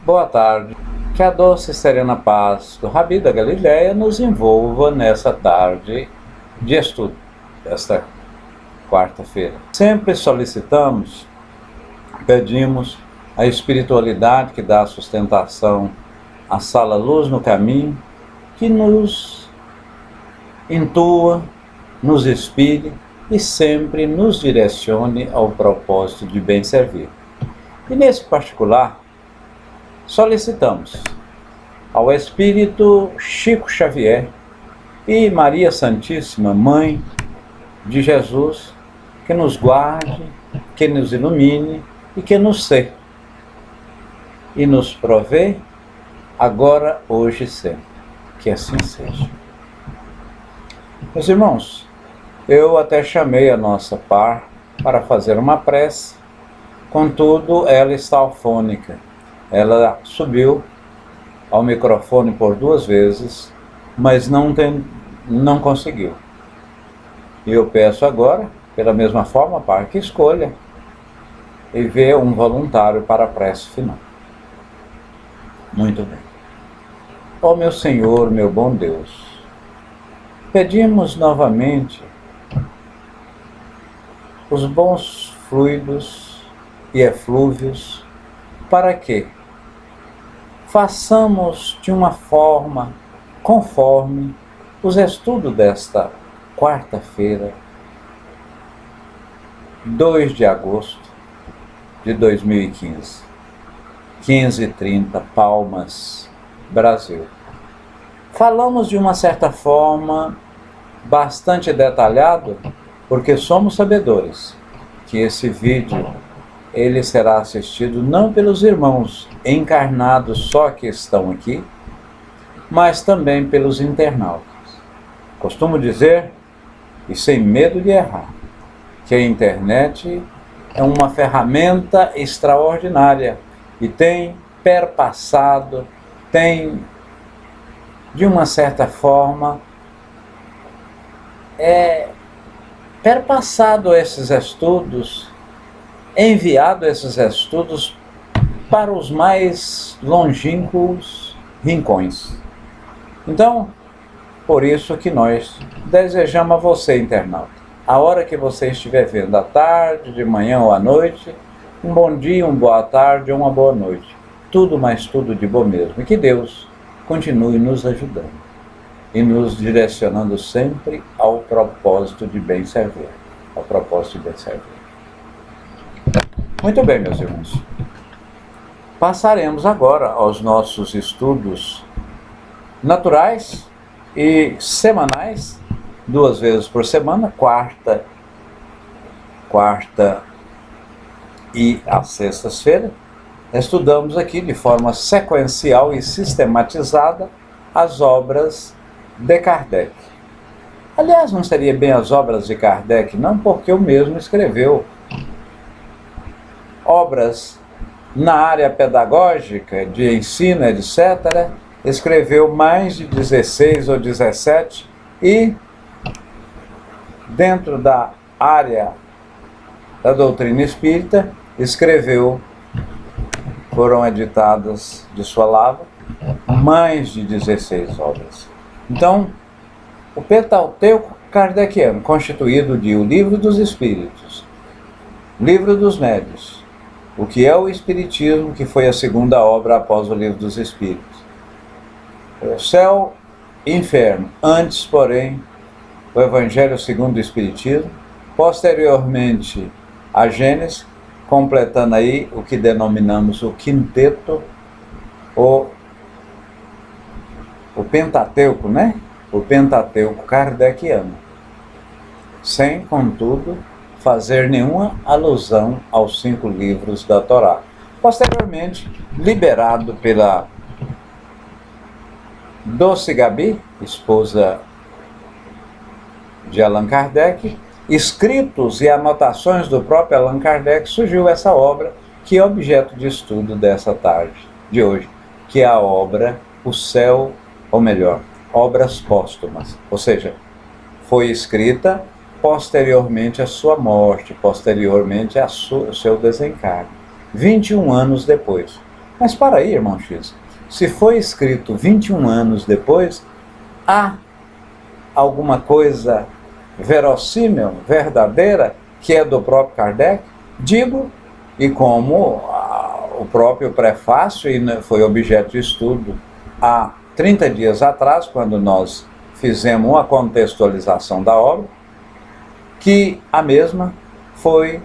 Boa tarde. Que a doce e serena paz do Rabi da Galileia nos envolva nessa tarde de estudo, esta quarta-feira. Sempre solicitamos, pedimos a espiritualidade que dá sustentação à sala Luz no Caminho, que nos intua, nos inspire e sempre nos direcione ao propósito de bem servir. E nesse particular, solicitamos ao Espírito Chico Xavier e Maria Santíssima, Mãe de Jesus, que nos guarde, que nos ilumine e que nos sê e nos provê agora, hoje e sempre. Que assim seja. Meus irmãos, eu até chamei a nossa par para fazer uma prece, contudo ela está afônica. Ela subiu ao microfone por 2 vezes, mas não conseguiu. E eu peço agora, pela mesma forma, par, que escolha e vê um voluntário para a prece final. Muito bem. Ó meu Senhor, meu bom Deus, pedimos novamente os bons fluidos e eflúvios para que façamos de uma forma conforme os estudos desta quarta-feira, 2 de agosto de 2015, 15h30, Palmas, Brasil. Falamos de uma certa forma bastante detalhado, porque somos sabedores que esse vídeo ele será assistido não pelos irmãos encarnados só que estão aqui, mas também pelos internautas. Costumo dizer, e sem medo de errar, que a internet é uma ferramenta extraordinária e tem perpassado, tem, de uma certa forma, perpassado esses estudos, enviado esses estudos para os mais longínquos rincões. Então, por isso que nós desejamos a você, internauta, a hora que você estiver vendo, à tarde, de manhã ou à noite, um bom dia, uma boa tarde ou uma boa noite. Tudo, mas tudo de bom mesmo. E que Deus continue nos ajudando e nos direcionando sempre ao propósito de bem servir. Ao propósito de bem servir. Muito bem, meus irmãos. Passaremos agora aos nossos estudos naturais e semanais, 2 vezes por semana, quarta e às sextas-feiras. Estudamos aqui de forma sequencial e sistematizada as obras de Kardec. Aliás, não seria bem as obras de Kardec, não, porque o mesmo escreveu obras na área pedagógica, de ensino, etc., escreveu mais de 16 ou 17, e dentro da área da doutrina espírita, foram editadas de sua lavra, mais de 16 obras. Então, o Pentateuco kardeciano, constituído de O Livro dos Espíritos, Livro dos Médiuns, o que é o Espiritismo, que foi a segunda obra após o Livro dos Espíritos, o Céu e Inferno, antes, porém, o Evangelho segundo o Espiritismo, posteriormente a Gênesis, completando aí o que denominamos o quinteto, o Pentateuco, né? O Pentateuco kardeciano, sem, contudo, fazer nenhuma alusão aos 5 livros da Torá. Posteriormente, liberado pela Doce Gabi, esposa de Allan Kardec, escritos e anotações do próprio Allan Kardec, surgiu essa obra que é objeto de estudo dessa tarde, de hoje, que é a obra O Céu, ou melhor, Obras Póstumas, ou seja, foi escrita posteriormente à sua morte, posteriormente ao seu desencarne, 21 anos depois. Mas para aí, irmão X, se foi escrito 21 anos depois, há alguma coisa verossímil, verdadeira, que é do próprio Kardec? Digo, e como o próprio prefácio foi objeto de estudo há 30 dias atrás, quando nós fizemos uma contextualização da obra, que a mesma foi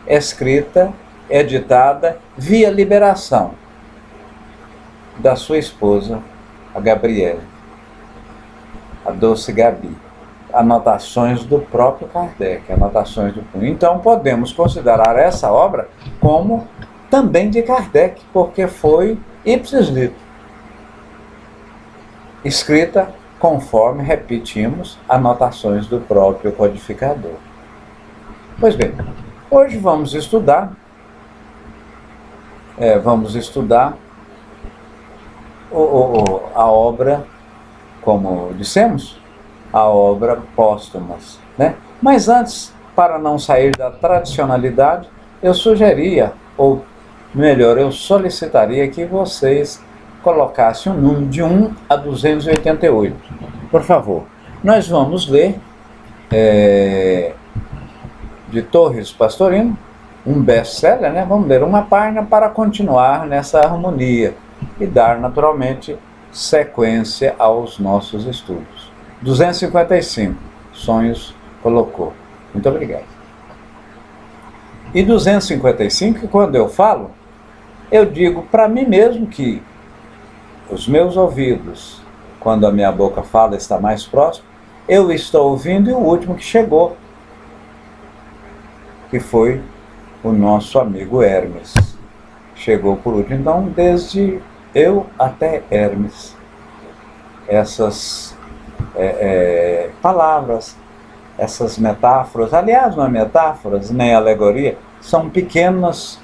escrita, editada via liberação da sua esposa, a Gabriele, a doce Gabi. Anotações do próprio Kardec, anotações do punho. Então podemos considerar essa obra como também de Kardec, porque foi ipsis litteris, escrita conforme, repetimos, anotações do próprio codificador. Pois bem, hoje vamos estudar a obra, como dissemos, a obra póstumas, né? Mas antes, para não sair da tradicionalidade, eu sugeria, ou melhor, eu solicitaria que vocês colocassem um número de 1 a 288. Por favor, nós vamos ler de Torres Pastorino, um best-seller, né? Vamos ler uma página para continuar nessa harmonia e dar, naturalmente, sequência aos nossos estudos. 255, Sonhos colocou. Muito obrigado. E 255, quando eu falo, eu digo para mim mesmo que os meus ouvidos, quando a minha boca fala, está mais próximo, eu estou ouvindo, e o último que chegou, que foi o nosso amigo Hermes. Chegou por último. Então, desde eu até Hermes, essas palavras, essas metáforas, aliás, não é metáforas, nem alegoria, são pequenos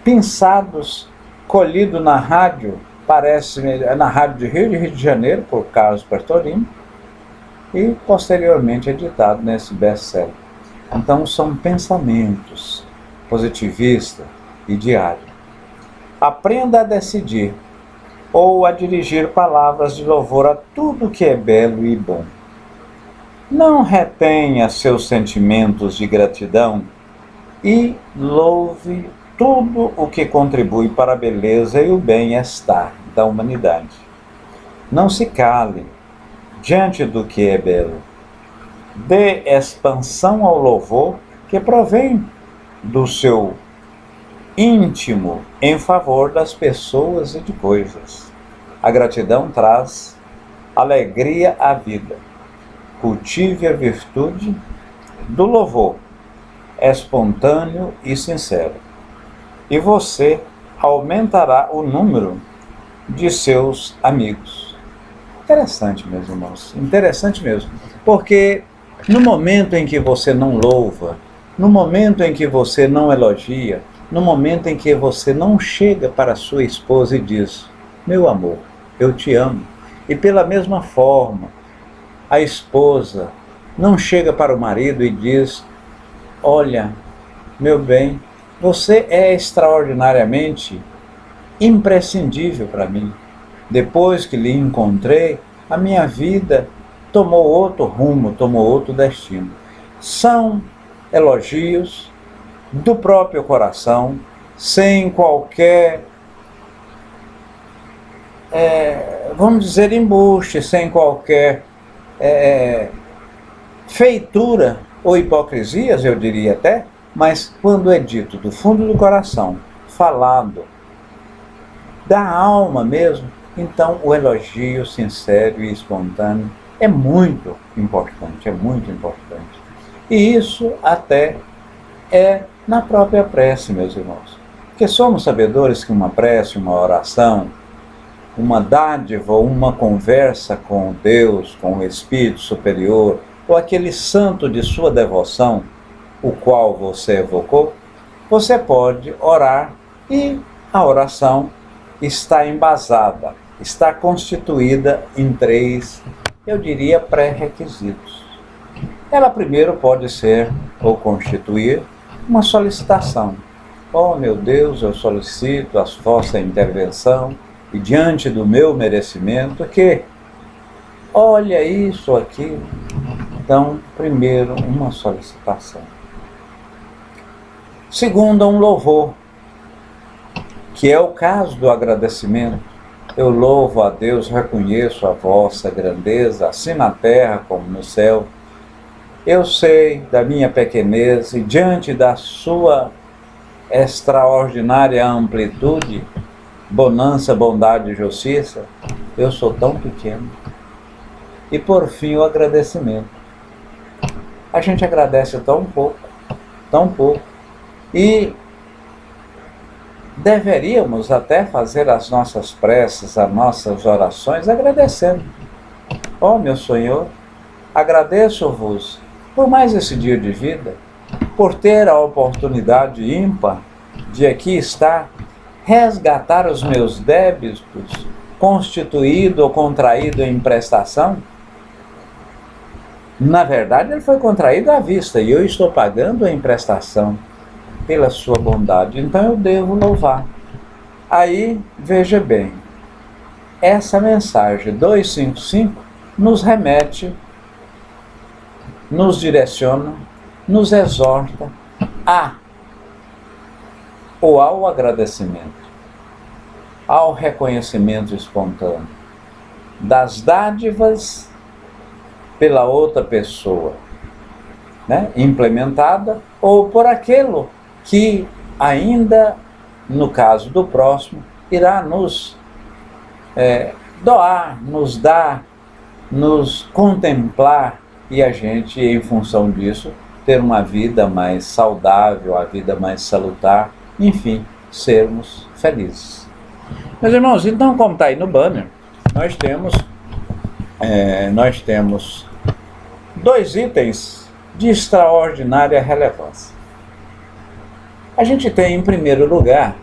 pinçados, colhidos na rádio, parece na rádio de Rio de Janeiro, por Carlos Bertolini, e posteriormente editado nesse best-seller. Então são pensamentos positivistas e diários. Aprenda a decidir ou a dirigir palavras de louvor a tudo que é belo e bom. Não retenha seus sentimentos de gratidão e louve tudo o que contribui para a beleza e o bem-estar da humanidade. Não se cale diante do que é belo. Dê expansão ao louvor que provém do seu íntimo em favor das pessoas e de coisas. A gratidão traz alegria à vida. Cultive a virtude do louvor, espontâneo e sincero, e você aumentará o número de seus amigos. Interessante, meus irmãos, interessante mesmo, porque no momento em que você não louva, no momento em que você não elogia, no momento em que você não chega para sua esposa e diz: meu amor, eu te amo, e pela mesma forma, a esposa não chega para o marido e diz: olha, meu bem, você é extraordinariamente imprescindível para mim. Depois que lhe encontrei, a minha vida tomou outro rumo, tomou outro destino. São elogios do próprio coração, sem qualquer, vamos dizer, embuste, sem qualquer feitura ou hipocrisias, eu diria até, mas quando é dito do fundo do coração, falado da alma mesmo, então o elogio sincero e espontâneo é muito importante, é muito importante. E isso até é na própria prece, meus irmãos. Porque somos sabedores que uma prece, uma oração, uma dádiva ou uma conversa com Deus, com o Espírito Superior, ou aquele santo de sua devoção, o qual você evocou, você pode orar e a oração está embasada, está constituída em 3, eu diria, pré-requisitos. Ela primeiro pode ser ou constituir uma solicitação. ó meu Deus, eu solicito a vossa intervenção e diante do meu merecimento que olha isso, aquilo. Então, primeiro, uma solicitação. Segundo, um louvor, que é o caso do agradecimento. Eu louvo a Deus, reconheço a vossa grandeza, assim na terra como no céu. Eu sei da minha pequenez e diante da sua extraordinária amplitude, bonança, bondade e justiça, eu sou tão pequeno. E por fim, o agradecimento. A gente agradece tão pouco, tão pouco. E deveríamos até fazer as nossas preces, as nossas orações agradecendo. Ó meu Senhor, agradeço-vos por mais esse dia de vida, por ter a oportunidade ímpar de aqui estar, resgatar os meus débitos, constituído ou contraído em prestação. Na verdade, ele foi contraído à vista e eu estou pagando em prestação pela sua bondade. Então eu devo louvar. Aí, veja bem, essa mensagem 255 nos remete, nos direciona, nos exorta ao agradecimento, ao reconhecimento espontâneo das dádivas pela outra pessoa, né, implementada, ou por aquilo que ainda, no caso do próximo, irá nos doar, nos dar, nos contemplar, e a gente, em função disso, ter uma vida mais saudável, a vida mais salutar, enfim, sermos felizes. Meus irmãos, então, como está aí no banner, nós temos 2 itens de extraordinária relevância. A gente tem, em primeiro lugar,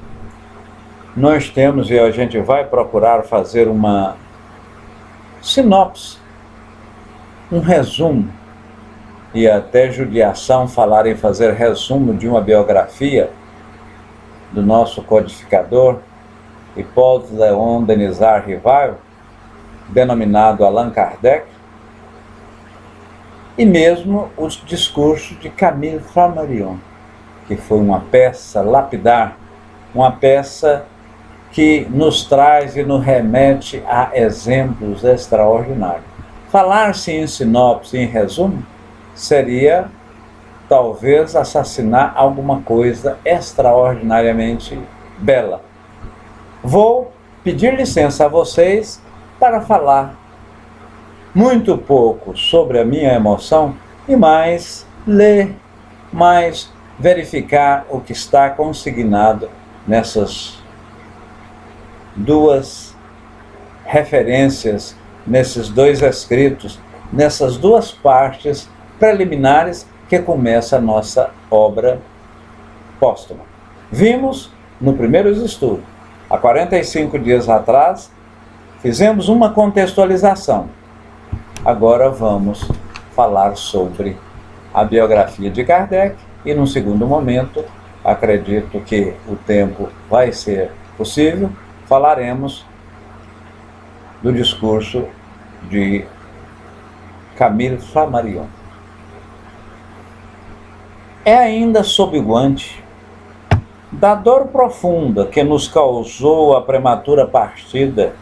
nós temos, e a gente vai procurar fazer uma sinopse, um resumo, e até judiação falar em fazer resumo de uma biografia do nosso codificador, Hippolyte Léon Denisard Rivail, denominado Allan Kardec, e mesmo os discursos de Camille Flammarion, que foi uma peça lapidar, uma peça que nos traz e nos remete a exemplos extraordinários. Falar-se em sinopse, em resumo, seria talvez assassinar alguma coisa extraordinariamente bela. Vou pedir licença a vocês para falar muito pouco sobre a minha emoção e mais ler, mais verificar o que está consignado nessas 2 referências, nesses 2 escritos, nessas 2 partes preliminares que começa a nossa obra póstuma. Vimos no primeiro estudo, há 45 dias atrás, fizemos uma contextualização. Agora vamos falar sobre a biografia de Kardec e, num segundo momento, acredito que o tempo vai ser possível, falaremos do discurso de Camille Flammarion. É ainda sob o guante da dor profunda que nos causou a prematura partida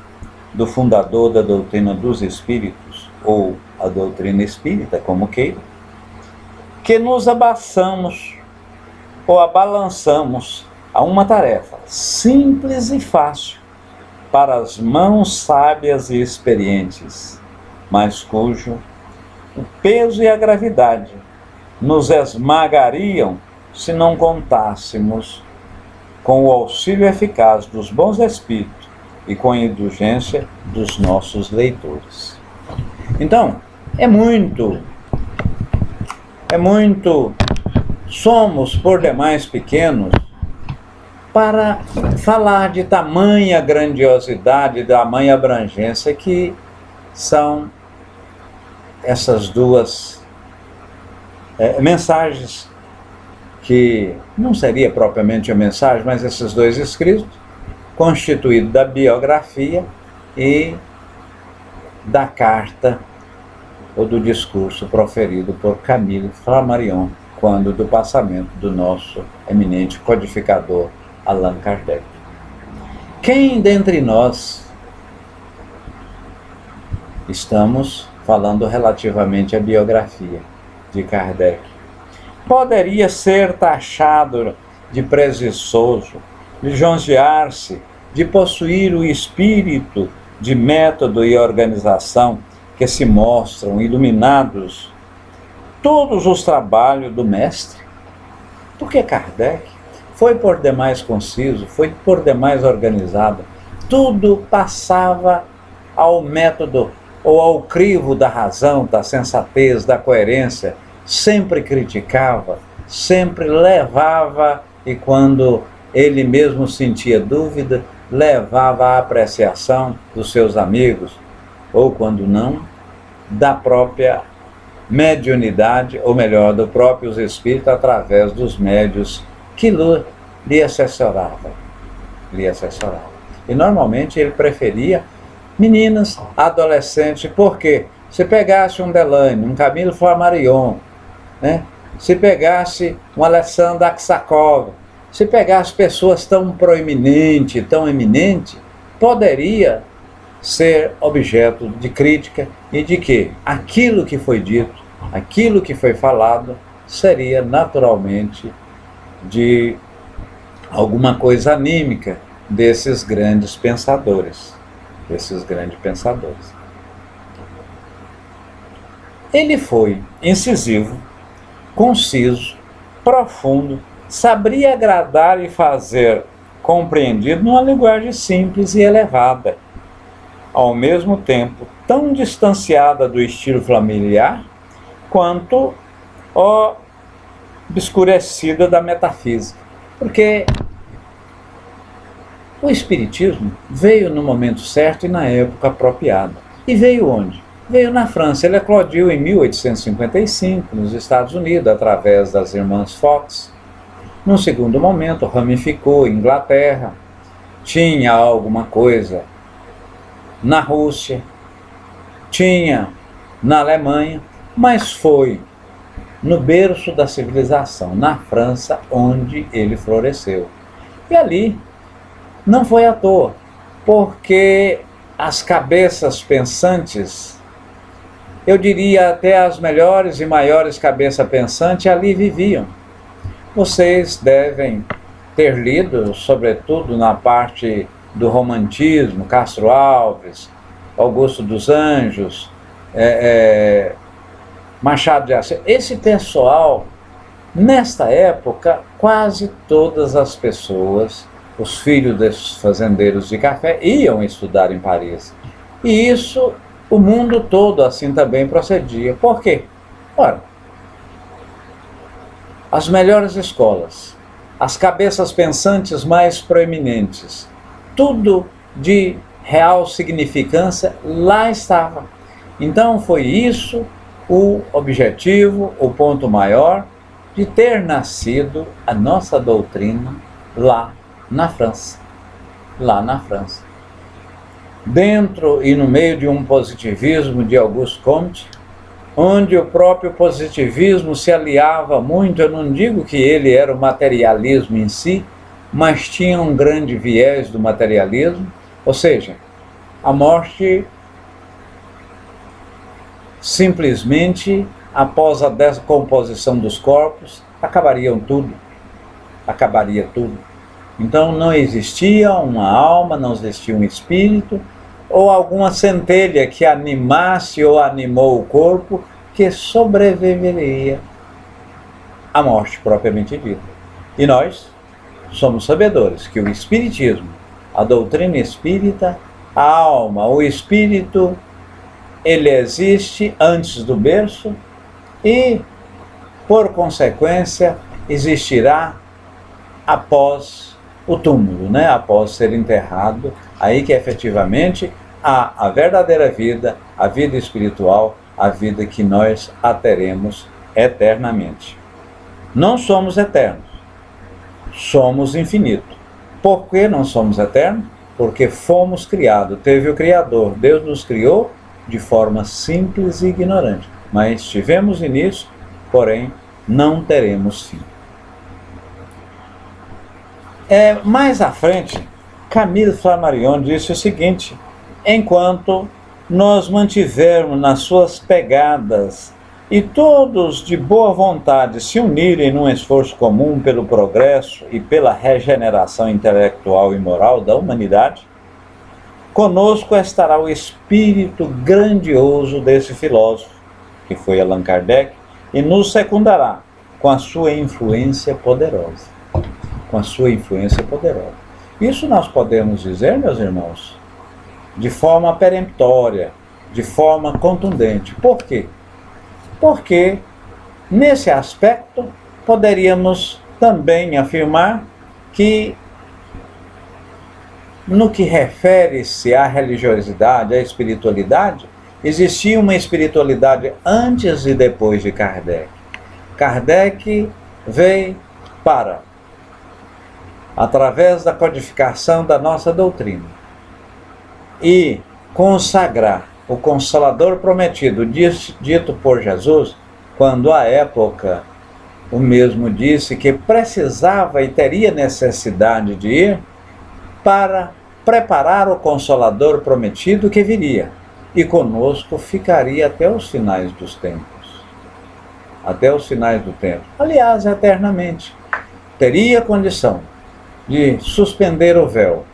do fundador da doutrina dos espíritos, ou a doutrina espírita, como queira, que nos abaçamos ou abalançamos a uma tarefa simples e fácil para as mãos sábias e experientes, mas cujo o peso e a gravidade nos esmagariam se não contássemos com o auxílio eficaz dos bons espíritos e com a indulgência dos nossos leitores. Então, somos por demais pequenos para falar de tamanha grandiosidade, tamanha abrangência que são essas 2 mensagens que não seria propriamente a mensagem, mas esses dois escritos, constituído da biografia e da carta ou do discurso proferido por Camille Flammarion, quando do passamento do nosso eminente codificador Allan Kardec. Quem dentre nós estamos falando relativamente à biografia de Kardec poderia ser taxado de presunçoso, lisonjear-se de possuir o espírito de método e organização que se mostram iluminados todos os trabalhos do mestre? Porque Kardec foi por demais conciso, foi por demais organizado, tudo passava ao método ou ao crivo da razão, da sensatez, da coerência, sempre criticava, sempre levava, e quando ele mesmo sentia dúvida, levava à apreciação dos seus amigos, ou quando não, da própria mediunidade, ou melhor, do próprios espíritos, através dos médios que lhe assessoravam. E normalmente ele preferia meninas, adolescentes, porque se pegasse um Delane, um Camille Flammarion, né? Se pegasse um Alexandre Aksakov, se pegasse pessoas tão proeminentes, tão eminentes, poderia ser objeto de crítica e de que aquilo que foi dito, aquilo que foi falado, seria naturalmente de alguma coisa anímica desses grandes pensadores. Ele foi incisivo, conciso, profundo, sabia agradar e fazer compreendido numa linguagem simples e elevada, ao mesmo tempo tão distanciada do estilo familiar quanto obscurecida da metafísica. Porque o Espiritismo veio no momento certo e na época apropriada. E veio onde? Veio na França. Ele eclodiu em 1855, nos Estados Unidos, através das irmãs Fox. Num segundo momento, ramificou em Inglaterra. Tinha alguma coisa na Rússia, tinha na Alemanha, mas foi no berço da civilização, na França, onde ele floresceu. E ali não foi à toa, porque as cabeças pensantes, eu diria até as melhores e maiores cabeças pensantes, ali viviam. Vocês devem ter lido, sobretudo na parte do romantismo, Castro Alves, Augusto dos Anjos, Machado de Assis. Esse pessoal, nesta época, quase todas as pessoas, os filhos desses fazendeiros de café, iam estudar em Paris. E isso, o mundo todo assim também procedia. Por quê? Ora, as melhores escolas, as cabeças pensantes mais proeminentes, tudo de real significância lá estava. Então foi isso o objetivo, o ponto maior de ter nascido a nossa doutrina lá na França. Dentro e no meio de um positivismo de Auguste Comte, onde o próprio positivismo se aliava muito, eu não digo que ele era o materialismo em si, mas tinha um grande viés do materialismo, ou seja, a morte simplesmente, após a decomposição dos corpos, acabaria tudo. Então não existia uma alma, não existia um espírito, ou alguma centelha que animasse ou animou o corpo, que sobreviveria à morte propriamente dita. E nós somos sabedores que o espiritismo, a doutrina espírita, a alma, o espírito, ele existe antes do berço e, por consequência, existirá após o túmulo, né? Após ser enterrado, aí que efetivamente há a verdadeira vida, a vida espiritual, a vida que nós a teremos eternamente. Não somos eternos, somos infinitos. Por que não somos eternos? Porque fomos criados, teve o Criador. Deus nos criou de forma simples e ignorante. Mas tivemos início, porém não teremos fim. Mais à frente, Camille Flammarion disse o seguinte: enquanto nós mantivermos nas suas pegadas e todos de boa vontade se unirem num esforço comum pelo progresso e pela regeneração intelectual e moral da humanidade, conosco estará o espírito grandioso desse filósofo, que foi Allan Kardec, e nos secundará com a sua influência poderosa. Com a sua influência poderosa. Isso nós podemos dizer, meus irmãos, de forma peremptória, de forma contundente. Por quê? Porque, nesse aspecto, poderíamos também afirmar que, no que refere-se à religiosidade, à espiritualidade, existia uma espiritualidade antes e depois de Kardec. Kardec veio para, através da codificação da nossa doutrina, e consagrar o Consolador prometido, dito por Jesus, quando à época o mesmo disse que precisava e teria necessidade de ir para preparar o Consolador prometido que viria, e conosco ficaria até os finais dos tempos. Até os finais do tempo. Aliás, eternamente. Teria condição de suspender o véu,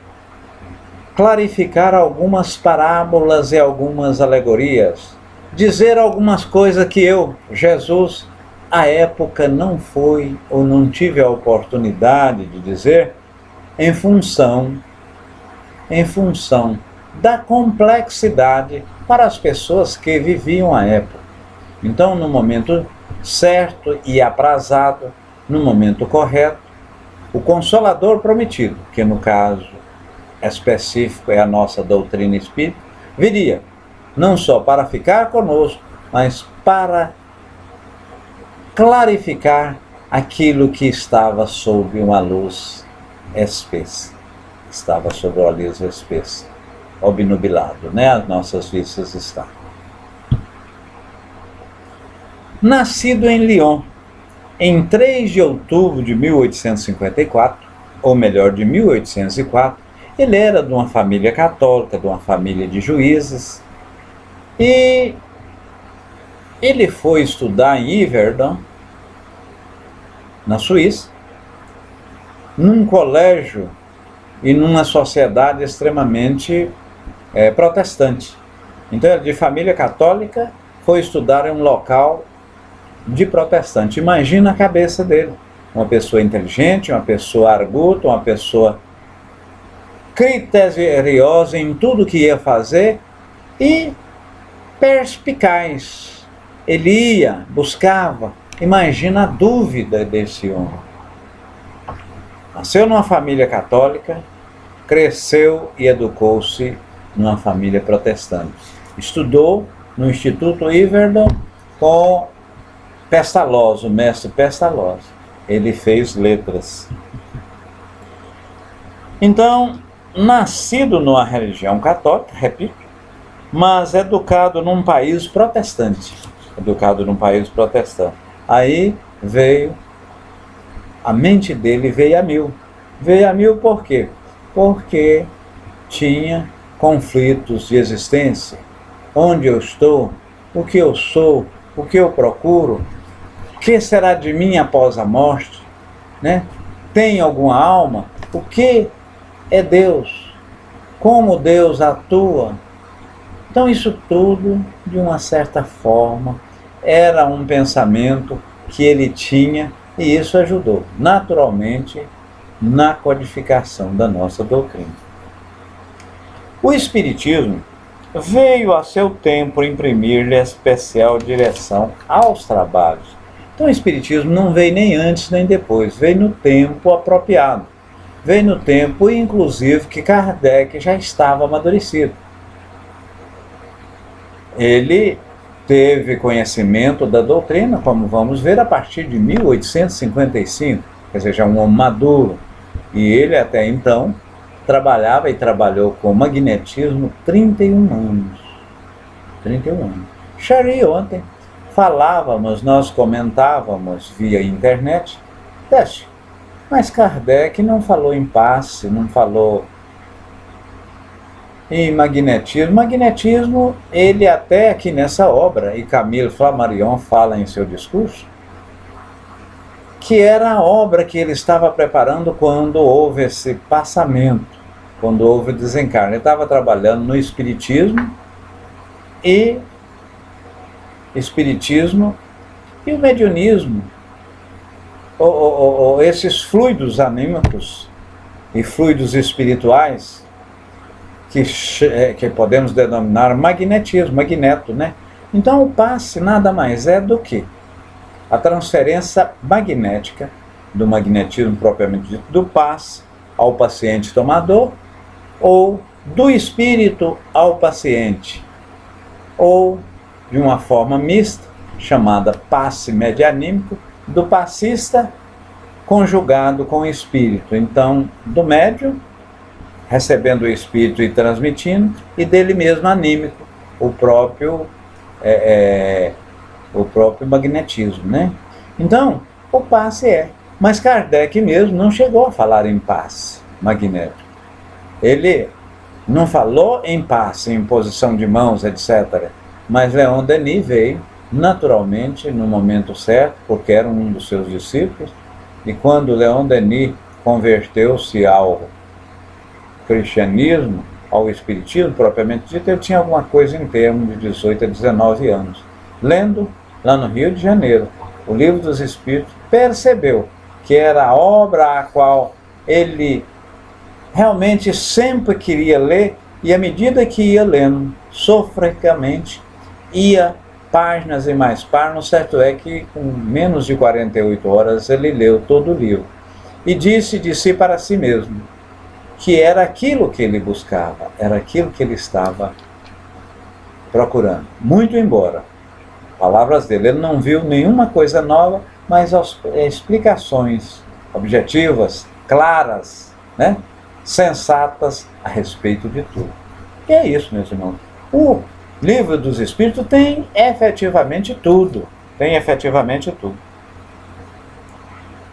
clarificar algumas parábolas e algumas alegorias, dizer algumas coisas que eu, Jesus, à época não fui ou não tive a oportunidade de dizer, em função da complexidade para as pessoas que viviam a época. Então, no momento certo e aprazado, no momento correto, o Consolador prometido, que no caso específico é a nossa doutrina espírita, viria não só para ficar conosco, mas para clarificar aquilo que estava sob uma luz espessa. Estava sob uma luz espessa, obnubilado, né? As nossas vistas estão. Nascido em Lyon, em 3 de outubro de 1854, ou melhor, de 1804, ele era de uma família católica, de uma família de juízes, e ele foi estudar em Yverdon, na Suíça, num colégio e numa sociedade extremamente protestante. Então, ele de família católica foi estudar em um local de protestante. Imagina a cabeça dele. Uma pessoa inteligente, uma pessoa arguta, uma pessoa criteriosa em tudo que ia fazer e perspicaz. Ele ia, buscava. Imagina a dúvida desse homem. Nasceu numa família católica, cresceu e educou-se numa família protestante. Estudou no Instituto Yverdon com Pestalozzi, o mestre Pestalozzi. Ele fez letras. Então, nascido numa religião católica, repito, mas educado num país protestante. Aí veio, a mente dele veio a mil. Veio a mil por quê? Porque tinha conflitos de existência. Onde eu estou? O que eu sou? O que eu procuro? O que será de mim após a morte? Né? Tem alguma alma? O que é Deus? Como Deus atua? Então isso tudo, de uma certa forma, era um pensamento que ele tinha, e isso ajudou, naturalmente, na codificação da nossa doutrina. O Espiritismo veio a seu tempo imprimir-lhe especial direção aos trabalhos. Então o Espiritismo não veio nem antes nem depois, veio no tempo apropriado. Veio no tempo, inclusive, que Kardec já estava amadurecido. Ele teve conhecimento da doutrina, como vamos ver, a partir de 1855, quer dizer, já um homem maduro. E ele, até então, trabalhava e trabalhou com magnetismo 31 anos. 31 anos. Shari, ontem, nós comentávamos via internet, teste, mas Kardec não falou em passe, não falou em magnetismo. Magnetismo, ele até aqui nessa obra, e Camille Flammarion fala em seu discurso, que era a obra que ele estava preparando quando houve esse passamento, quando houve desencarne. Ele estava trabalhando no Espiritismo e o mediunismo, esses fluidos anímicos e fluidos espirituais, que podemos denominar magnetismo, magneto, né? Então o passe nada mais é do que a transferência magnética do magnetismo propriamente dito, do passe ao paciente tomador, ou do espírito ao paciente, ou de uma forma mista, chamada passe medianímico, do passista conjugado com o espírito. Então, do médium, recebendo o espírito e transmitindo, e dele mesmo anímico, o próprio magnetismo, né? Então, o passe mas Kardec mesmo não chegou a falar em passe magnético. Ele não falou em passe, em posição de mãos, etc. Mas Leon Denis veio naturalmente no momento certo, porque era um dos seus discípulos, e quando Leon Denis converteu-se ao cristianismo, ao espiritismo propriamente dito, ele tinha alguma coisa em termos de 18 a 19 anos. Lendo, lá no Rio de Janeiro, o Livro dos Espíritos, percebeu que era a obra a qual ele realmente sempre queria ler, e à medida que ia lendo, sofregamente, ia páginas e mais páginas. Certo é que com menos de 48 horas ele leu todo o livro, e disse de si para si mesmo que era aquilo que ele buscava, era aquilo que ele estava procurando. Muito embora, palavras dele, ele não viu nenhuma coisa nova, mas explicações objetivas, claras, né? Sensatas a respeito de tudo. E é isso, meus irmãos. O Livro dos Espíritos tem efetivamente tudo. Tem efetivamente tudo.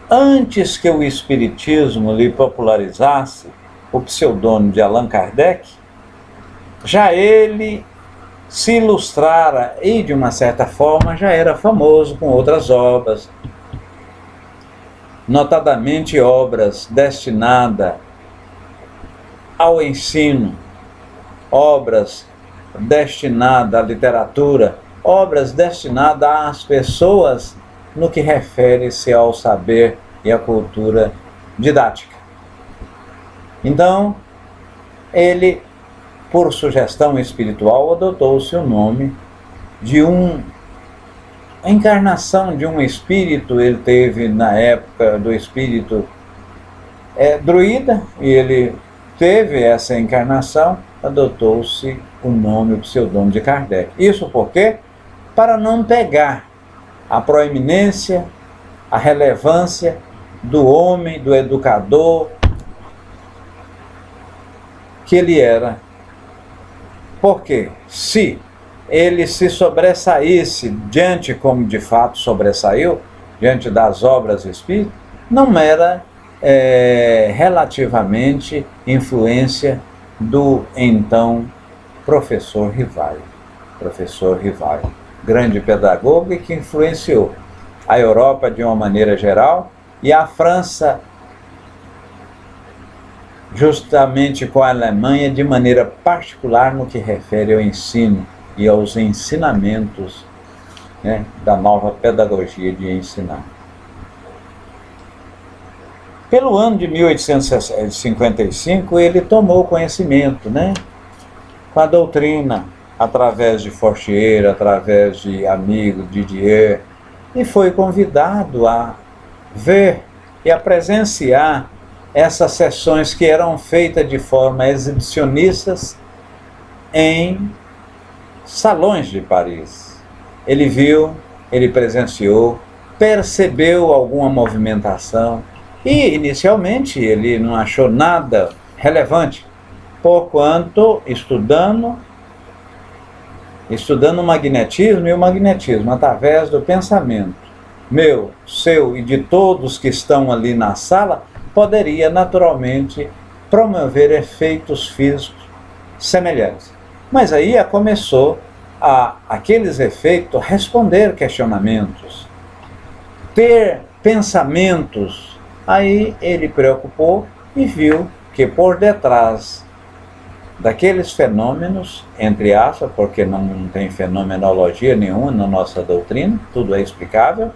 Antes que o Espiritismo lhe popularizasse o pseudônimo de Allan Kardec, já ele se ilustrara e, de uma certa forma, já era famoso com outras obras, notadamente obras destinadas ao ensino, obras destinadas à literatura, obras destinadas às pessoas no que refere-se ao saber e à cultura didática. Então, ele, por sugestão espiritual, adotou-se o nome de a encarnação de um espírito. Ele teve, na época do espírito druida, e ele teve essa encarnação, adotou-se o nome, o pseudônimo de Kardec. Isso por quê? Para não pegar a proeminência, a relevância do homem, do educador que ele era. Porque se ele se sobressaísse diante, como de fato sobressaiu, diante das obras espíritas, não era relativamente influência do então professor Rivaio, grande pedagogo, e que influenciou a Europa de uma maneira geral, e a França, justamente com a Alemanha, de maneira particular no que refere ao ensino e aos ensinamentos, né, da nova pedagogia de ensinar. Pelo ano de 1855, ele tomou conhecimento, né, com a doutrina, através de Fortier, através de amigo Didier, e foi convidado a ver e a presenciar essas sessões que eram feitas de forma exibicionistas em salões de Paris. Ele viu, ele presenciou, percebeu alguma movimentação e, inicialmente, ele não achou nada relevante, porquanto estudando o magnetismo, e o magnetismo através do pensamento meu, seu e de todos que estão ali na sala, poderia naturalmente promover efeitos físicos semelhantes. Mas aí começou aqueles efeitos responder questionamentos, ter pensamentos. Aí ele preocupou e viu que por detrás daqueles fenômenos, entre aspas, porque não tem fenomenologia nenhuma na nossa doutrina, tudo é explicável,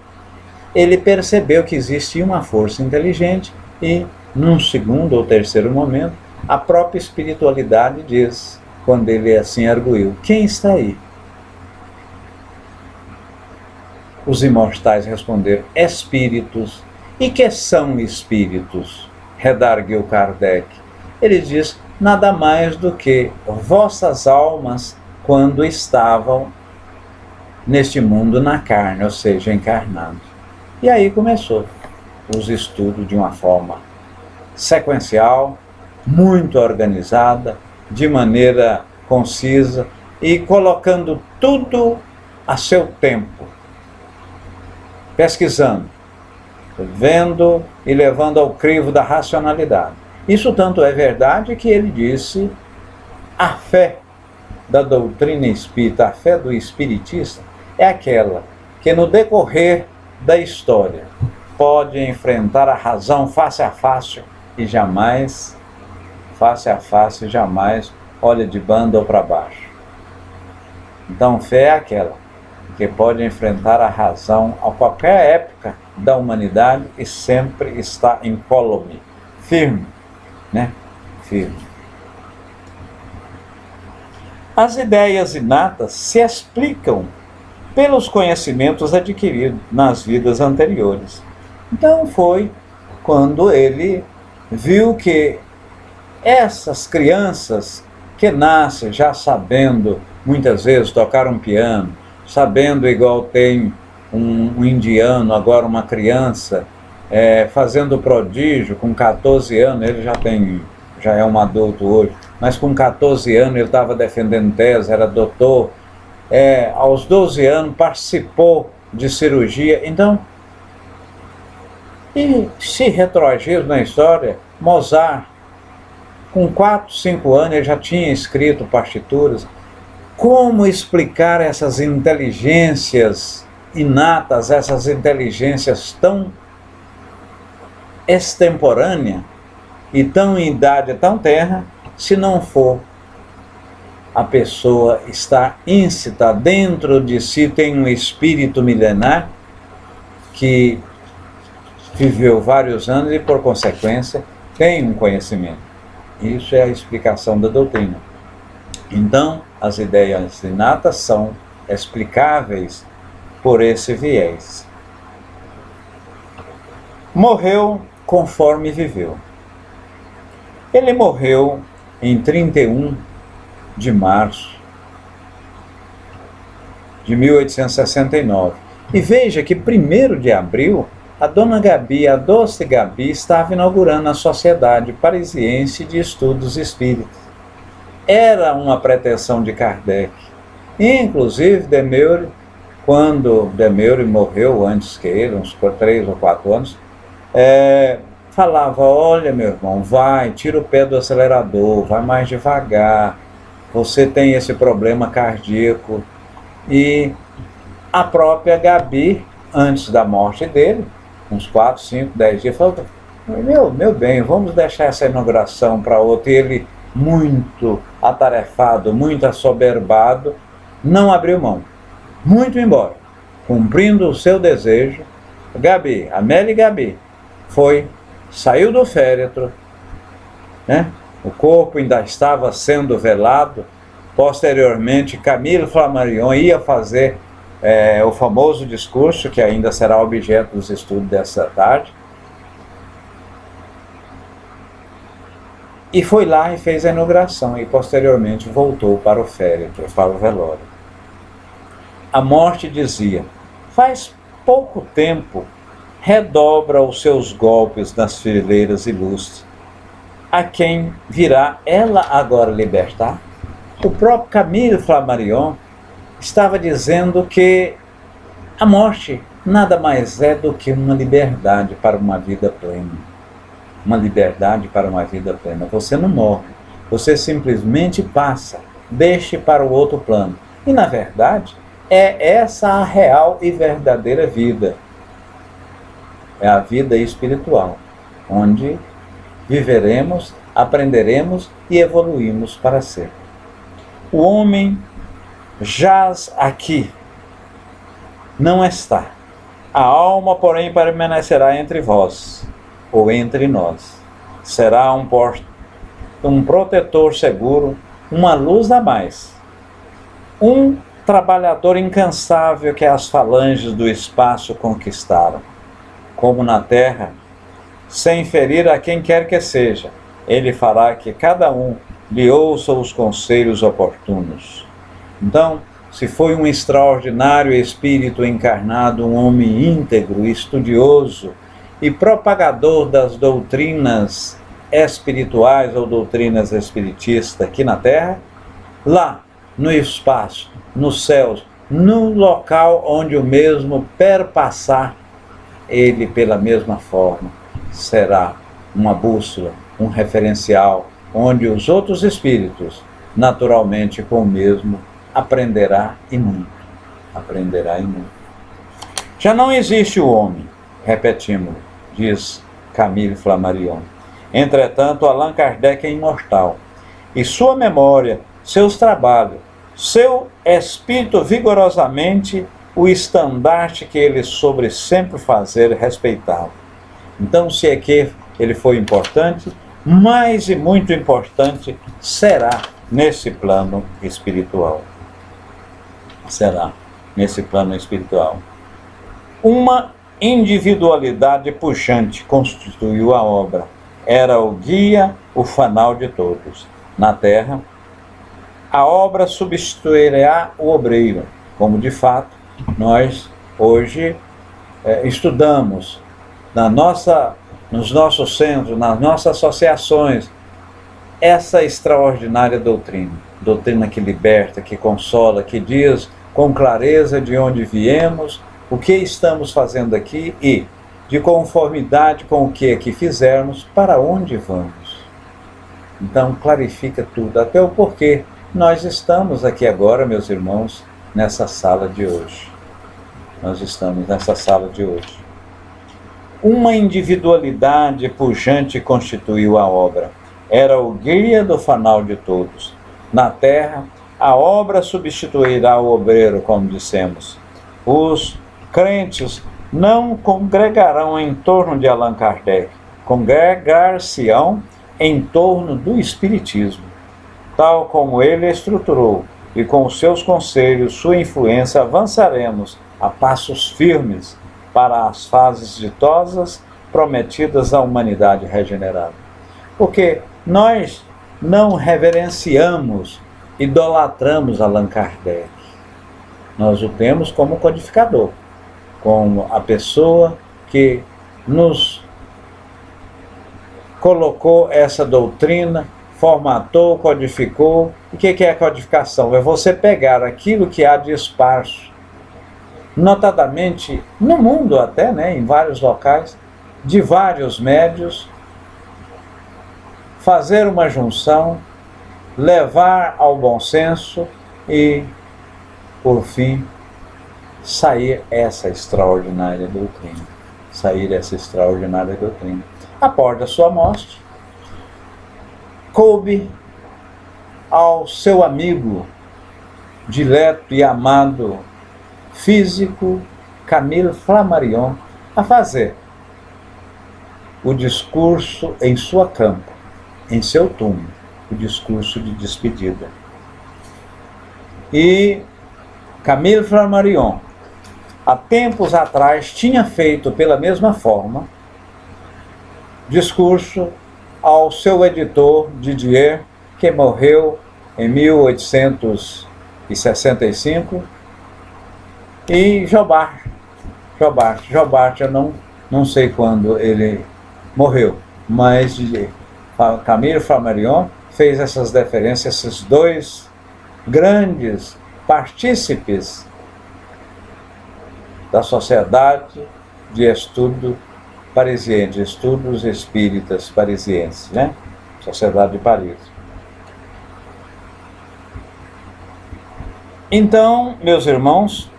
ele percebeu que existia uma força inteligente e, num segundo ou terceiro momento, a própria espiritualidade diz, quando ele assim arguiu: quem está aí? Os imortais responderam: espíritos. E que são espíritos? Redarguiu Kardec. Ele diz: nada mais do que vossas almas quando estavam neste mundo na carne, ou seja, encarnados. E aí começou os estudos de uma forma sequencial, muito organizada, de maneira concisa e colocando tudo a seu tempo, pesquisando, vendo e levando ao crivo da racionalidade. Isso tanto é verdade que ele disse: a fé da doutrina espírita, a fé do espiritista, é aquela que no decorrer da história pode enfrentar a razão face a face e jamais olha de banda ou para baixo. Então, fé é aquela que pode enfrentar a razão a qualquer época da humanidade e sempre está incólume, firme, né? Firme. As ideias inatas se explicam pelos conhecimentos adquiridos nas vidas anteriores. Então foi quando ele viu que essas crianças que nascem já sabendo, muitas vezes, tocar um piano, sabendo, igual tem um indiano, agora uma criança, fazendo prodígio com 14 anos, ele já é um adulto hoje, mas com 14 anos ele estava defendendo tese, era doutor, aos 12 anos participou de cirurgia. Então, e se retroagir na história, Mozart, com 4, 5 anos, ele já tinha escrito partituras. Como explicar essas inteligências inatas, essas inteligências tão extemporâneas e tão em idade tão tenra, se não for a pessoa estar íncita dentro de si, tem um espírito milenar que viveu vários anos e, por consequência, tem um conhecimento. Isso é a explicação da doutrina. Então, as ideias inatas são explicáveis por esse viés. Morreu conforme viveu. Ele morreu em 31 de março de 1869. E veja que 1º de abril, a dona Gabi, a doce Gabi, estava inaugurando a Sociedade Parisiense de Estudos Espíritas. Era uma pretensão de Kardec. Inclusive, Demeure, quando Demeure morreu antes que ele, uns 3 ou 4 anos, falava: olha, meu irmão, vai, tira o pé do acelerador, vai mais devagar, você tem esse problema cardíaco. E a própria Gabi, antes da morte dele, uns 4, 5, 10 dias, falou: meu bem, vamos deixar essa inauguração para outro. E ele, muito atarefado, muito assoberbado, não abriu mão, muito embora, cumprindo o seu desejo. Gabi, Amélie Gabi, saiu do féretro, né? O corpo ainda estava sendo velado. Posteriormente, Camille Flammarion ia fazer o famoso discurso, que ainda será objeto dos estudos dessa tarde. E foi lá e fez a inauguração, e posteriormente voltou para o féretro, para o velório. a morte dizia: faz pouco tempo, redobra os seus golpes nas fileiras ilustres. A quem virá ela agora libertar? O próprio Camille Flammarion estava dizendo que a morte nada mais é do que uma liberdade para uma vida plena. Uma liberdade para uma vida plena. Você não morre, você simplesmente passa, deixa para o outro plano. E na verdade, é essa a real e verdadeira vida. É a vida espiritual, onde viveremos, aprenderemos e evoluímos para sempre. O homem jaz aqui, não está. A alma, porém, permanecerá entre vós, ou entre nós. Será um protetor seguro, uma luz a mais. Um trabalhador incansável que as falanges do espaço conquistaram. Como na terra, sem ferir a quem quer que seja, ele fará que cada um lhe ouça os conselhos oportunos. Então, se foi um extraordinário espírito encarnado, um homem íntegro, estudioso e propagador das doutrinas espirituais ou doutrinas espiritistas aqui na Terra, lá no espaço, nos céus, no local onde o mesmo perpassar, ele pela mesma forma será uma bússola, um referencial, onde os outros espíritos, naturalmente com o mesmo, aprenderá e muito. Aprenderá e muito. Já não existe o homem, repetimos, diz Camille Flammarion. Entretanto, Allan Kardec é imortal. E sua memória, seus trabalhos, seu espírito vigorosamente, o estandarte que ele sobre sempre fazer respeitado. Então, se é que ele foi importante, mais e muito importante será nesse plano espiritual. Será nesse plano espiritual. Uma individualidade puxante constituiu a obra. Era o guia, o fanal de todos. Na terra, a obra substituirá o obreiro, como de fato nós hoje estudamos nos nossos centros, nas nossas associações, essa extraordinária doutrina. Doutrina que liberta, que consola, que diz com clareza de onde viemos, o que estamos fazendo aqui e, de conformidade com o que aqui fizermos, para onde vamos. Então, clarifica tudo, até o porquê nós estamos aqui agora, meus irmãos, nessa sala de hoje. Nós estamos nessa sala de hoje. Uma individualidade pujante constituiu a obra. Era o guia do fanal de todos. Na terra, a obra substituirá o obreiro, como dissemos. Os crentes não congregarão em torno de Allan Kardec, congregar-se-ão em torno do Espiritismo, tal como ele estruturou, e com os seus conselhos, sua influência, avançaremos a passos firmes para as fases ditosas prometidas à humanidade regenerada. Porque nós não reverenciamos, idolatramos Allan Kardec. Nós o temos como codificador, como a pessoa que nos colocou essa doutrina, formatou, codificou. O que é a codificação? É você pegar aquilo que há de esparso, notadamente no mundo até, em vários locais, de vários médios, fazer uma junção, levar ao bom senso e, por fim, sair essa extraordinária doutrina. Após a sua morte, coube ao seu amigo dileto e amado físico Camille Flammarion a fazer o discurso em sua campa, em seu túmulo, o discurso de despedida. E Camille Flammarion, há tempos atrás, tinha feito pela mesma forma discurso ao seu editor Didier, que morreu em 1865, E Jobart, eu não sei quando ele morreu, mas Camille Flammarion fez essas deferências, esses dois grandes partícipes da Sociedade de Estudo Parisiense, Estudos Espíritas Parisienses, né? Sociedade de Paris. Então, meus irmãos,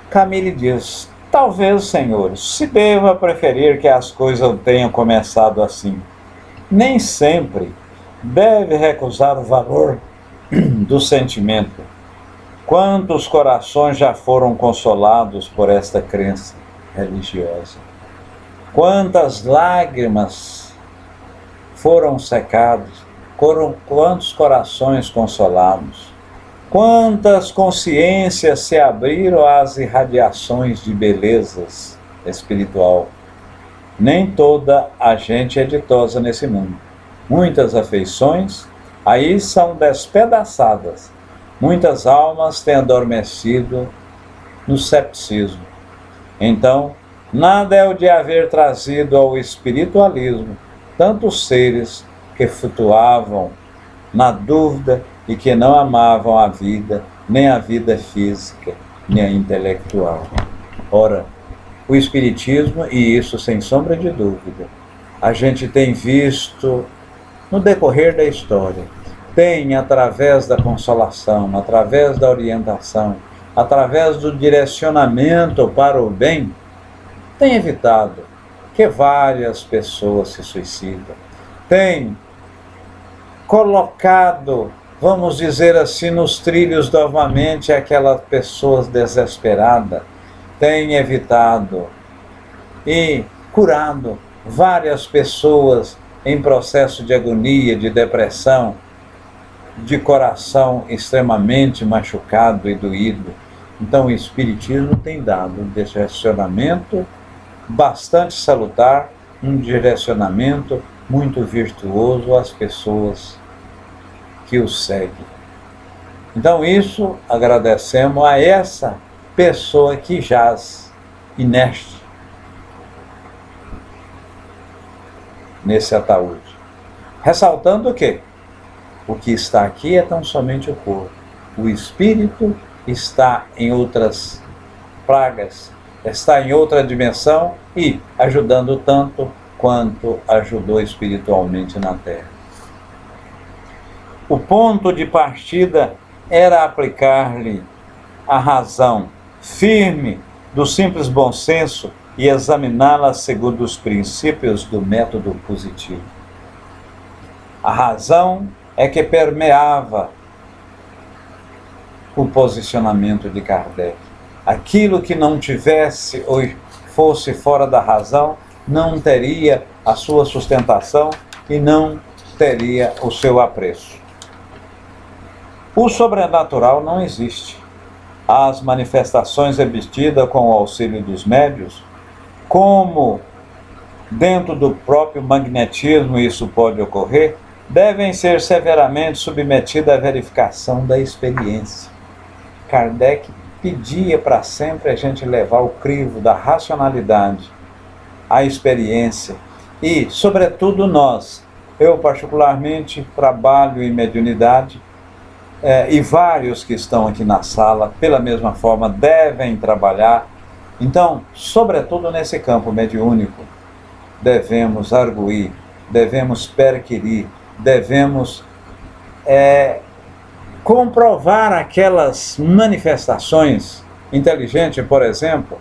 Camille diz: talvez, senhores, se deva preferir que as coisas tenham começado assim. Nem sempre deve recusar o valor do sentimento. Quantos corações já foram consolados por esta crença religiosa? Quantas lágrimas foram secadas? Quantos corações consolados? Quantas consciências se abriram às irradiações de belezas espiritual? Nem toda a gente é ditosa nesse mundo. Muitas afeições aí são despedaçadas. Muitas almas têm adormecido no cepticismo. Então, nada é o de haver trazido ao espiritualismo tantos seres que flutuavam na dúvida e que não amavam a vida, nem a vida física, nem a intelectual. Ora, o Espiritismo, e isso sem sombra de dúvida, a gente tem visto no decorrer da história, tem, através da consolação, através da orientação, através do direcionamento para o bem, tem evitado que várias pessoas se suicidam, tem colocado, vamos dizer assim, nos trilhos novamente aquelas pessoas desesperadas, tem evitado e curado várias pessoas em processo de agonia, de depressão, de coração extremamente machucado e doído. Então o Espiritismo tem dado um direcionamento bastante salutar, um direcionamento muito virtuoso às pessoas que o seguem. Então isso agradecemos a essa pessoa que jaz inerte nesse ataúde. Ressaltando o quê? O que está aqui é tão somente o corpo. O espírito está em outras pragas, está em outra dimensão e ajudando tanto quanto ajudou espiritualmente na Terra. O ponto de partida era aplicar-lhe a razão firme do simples bom senso e examiná-la segundo os princípios do método positivo. A razão é que permeava o posicionamento de Kardec. Aquilo que não tivesse ou fosse fora da razão não teria a sua sustentação e não teria o seu apreço. O sobrenatural não existe. As manifestações obtidas com o auxílio dos médiuns, como dentro do próprio magnetismo isso pode ocorrer, devem ser severamente submetidas à verificação da experiência. Kardec pedia para sempre a gente levar o crivo da racionalidade à experiência e, sobretudo nós, eu particularmente trabalho em mediunidade, e vários que estão aqui na sala, pela mesma forma, devem trabalhar. Então, sobretudo nesse campo mediúnico, devemos arguir, devemos perquirir, devemos comprovar aquelas manifestações inteligentes, por exemplo,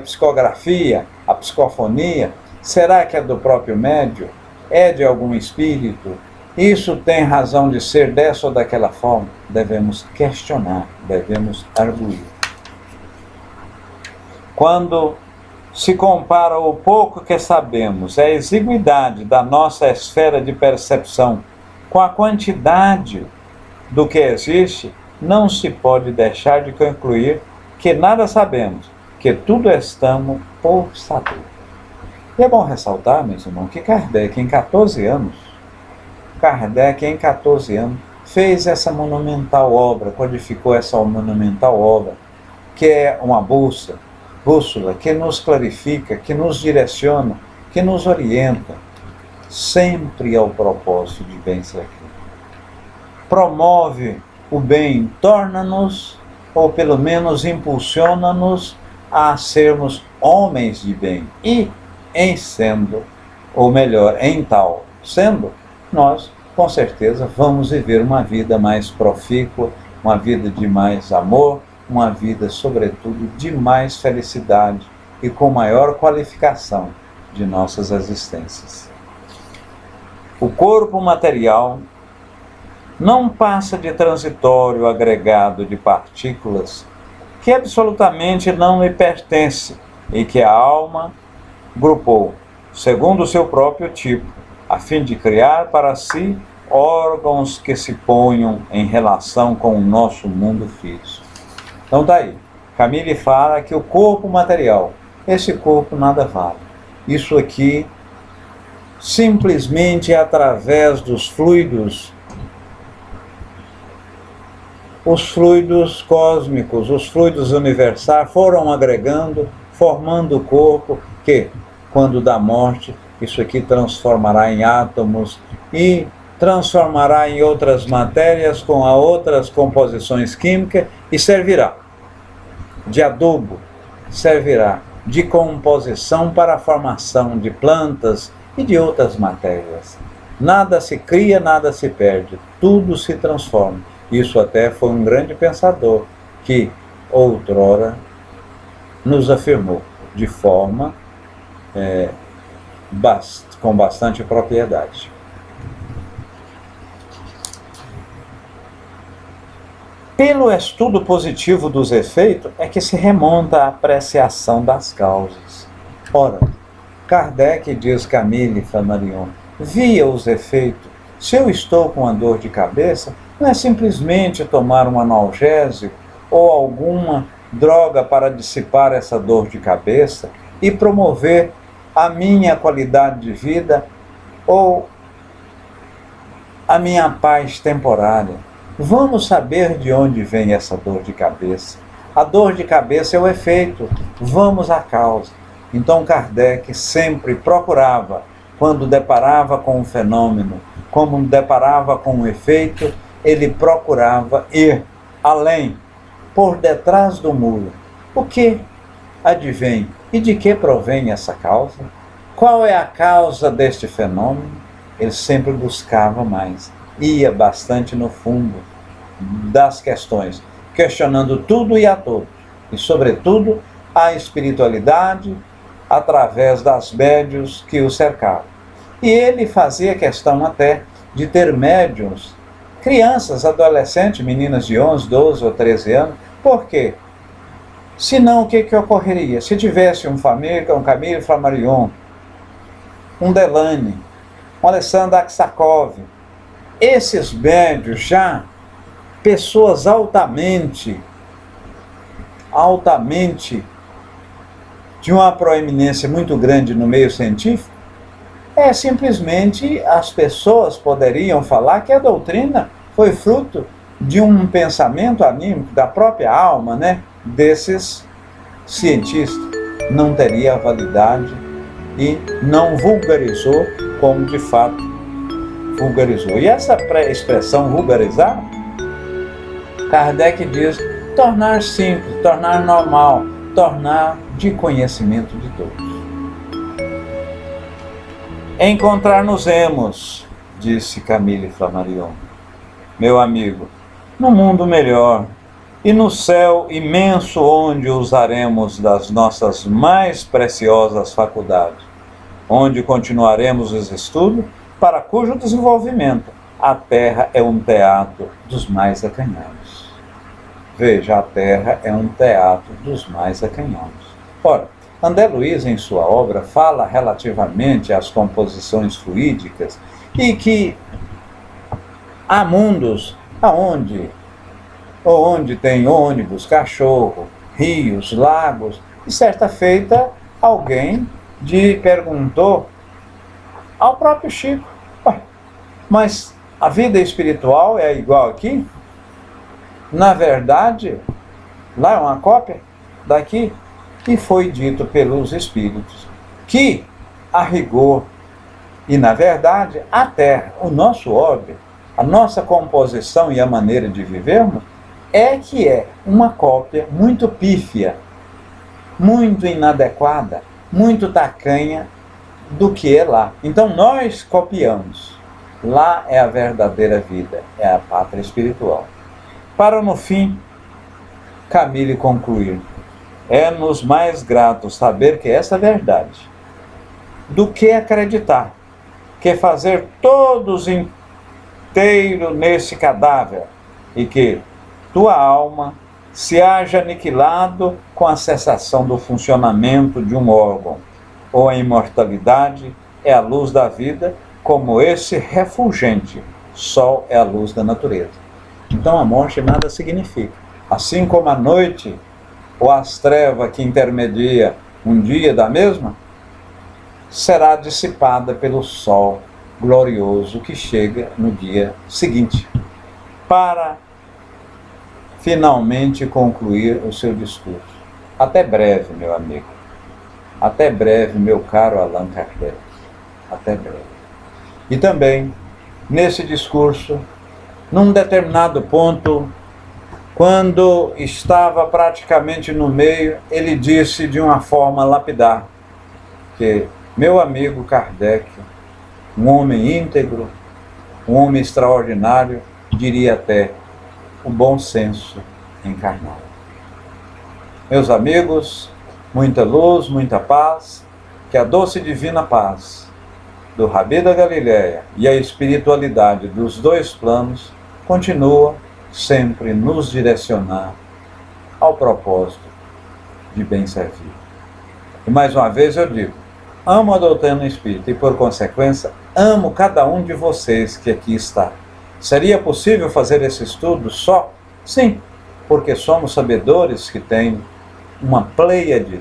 psicografia, a psicofonia, será que é do próprio médium? É de algum espírito? Isso tem razão de ser dessa ou daquela forma? Devemos questionar, devemos arguir. Quando se compara o pouco que sabemos, a exiguidade da nossa esfera de percepção com a quantidade do que existe, não se pode deixar de concluir que nada sabemos, que tudo estamos por saber. E é bom ressaltar, meus irmãos, que Kardec, em 14 anos, fez essa monumental obra, codificou essa monumental obra, que é uma bússola que nos clarifica, que nos direciona, que nos orienta sempre ao propósito de bem ser aqui. Promove o bem, torna-nos, ou pelo menos impulsiona-nos a sermos homens de bem. E em sendo, ou melhor, em tal sendo, nós com certeza vamos viver uma vida mais profícua, uma vida de mais amor, uma vida, sobretudo, de mais felicidade e com maior qualificação de nossas existências. O corpo material não passa de transitório agregado de partículas que absolutamente não lhe pertence e que a alma grupou, segundo o seu próprio tipo, a fim de criar para si órgãos que se ponham em relação com o nosso mundo físico. Então daí, Camille fala que o corpo material, esse corpo nada vale. Isso aqui, simplesmente através dos fluidos, os fluidos cósmicos, os fluidos universais foram agregando, formando o corpo que, quando da morte, isso aqui transformará em átomos e transformará em outras matérias com outras composições químicas e servirá de adubo, servirá de composição para a formação de plantas e de outras matérias. Nada se cria, nada se perde, tudo se transforma. Isso até foi um grande pensador que outrora nos afirmou de forma com bastante propriedade. Pelo estudo positivo dos efeitos é que se remonta à apreciação das causas. Ora, Kardec, diz Camille Flammarion, via os efeitos. Se eu estou com uma dor de cabeça, não é simplesmente tomar um analgésico ou alguma droga para dissipar essa dor de cabeça e promover a minha qualidade de vida ou a minha paz temporária. Vamos saber de onde vem essa dor de cabeça. A dor de cabeça é o efeito, vamos à causa. Então Kardec sempre procurava, quando deparava com um fenômeno, como deparava com um efeito, ele procurava ir além, por detrás do muro. O que advém e de que provém essa causa? Qual é a causa deste fenômeno? Ele sempre buscava mais, ia bastante no fundo das questões, questionando tudo e a todos, e sobretudo a espiritualidade através das médiuns que o cercavam. E ele fazia questão até de ter médiuns, crianças, adolescentes, meninas de 11, 12 ou 13 anos. Por quê? Senão, o que ocorreria? Se tivesse um Camille Flammarion, um Delane, um Alexandre Aksakov, esses médiuns já, pessoas altamente de uma proeminência muito grande no meio científico, simplesmente as pessoas poderiam falar que a doutrina foi fruto de um pensamento anímico da própria alma, desses cientistas. Não teria validade e não vulgarizou como de fato vulgarizou. E essa expressão vulgarizar, Kardec diz tornar simples, tornar normal, tornar de conhecimento de todos. Encontrar-nos-emos, disse Camille Flammarion, meu amigo, no mundo melhor e no céu imenso onde usaremos das nossas mais preciosas faculdades, onde continuaremos os estudos para cujo desenvolvimento a Terra é um teatro dos mais acanhados. Veja, a Terra é um teatro dos mais acanhados. Ora, André Luiz, em sua obra, fala relativamente às composições fluídicas e que há mundos onde tem ônibus, cachorro, rios, lagos. E certa feita, alguém perguntou ao próprio Chico, mas a vida espiritual é igual aqui? Na verdade, Lá é uma cópia daqui, e foi dito pelos Espíritos que, a rigor, e na verdade, até o nosso orbe, a nossa composição e a maneira de vivermos, é que é uma cópia muito pífia, muito inadequada, muito tacanha do que é lá. Então nós copiamos. Lá é a verdadeira vida, é a pátria espiritual. Para no fim, Camille concluir: é-nos mais grato saber que essa é verdade, do que acreditar, que fazer todos inteiro nesse cadáver, e que tua alma se haja aniquilado com a cessação do funcionamento de um órgão, ou a imortalidade é a luz da vida, como esse refulgente sol é a luz da natureza. Então a morte nada significa. Assim como a noite ou as trevas que intermedia um dia da mesma, será dissipada pelo sol glorioso que chega no dia seguinte, para finalmente concluir o seu discurso. Até breve, meu amigo. Até breve, meu caro Allan Kardec. Até breve. E também, nesse discurso, num determinado ponto, quando estava praticamente no meio, ele disse de uma forma lapidar que meu amigo Kardec, um homem íntegro, um homem extraordinário, diria até o bom senso encarnado. Meus amigos, muita luz, muita paz, que a doce e divina paz do Rabi da Galileia e a espiritualidade dos dois planos continua sempre nos direcionar ao propósito de bem servir. E mais uma vez eu digo, amo a doutrina espírita e, por consequência, amo cada um de vocês que aqui está. Seria possível fazer esse estudo só? Sim, porque somos sabedores que tem uma pleiade,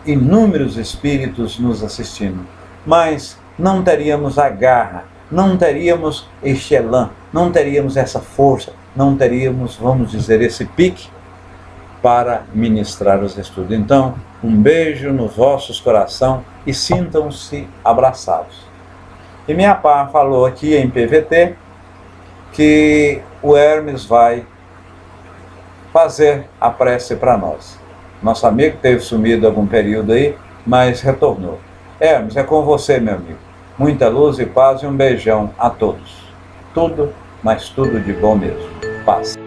inúmeros espíritos nos assistindo. Mas não teríamos a garra, não teríamos este elan, não teríamos essa força, não teríamos, vamos dizer, esse pique para ministrar os estudos. Então, um beijo nos vossos corações e sintam-se abraçados. E minha pá falou aqui em PVT que o Hermes vai fazer a prece para nós. Nosso amigo teve sumido algum período aí, mas retornou. Hermes, é com você, meu amigo. Muita luz e paz e um beijão a todos. Tudo, mas tudo de bom mesmo. Paz.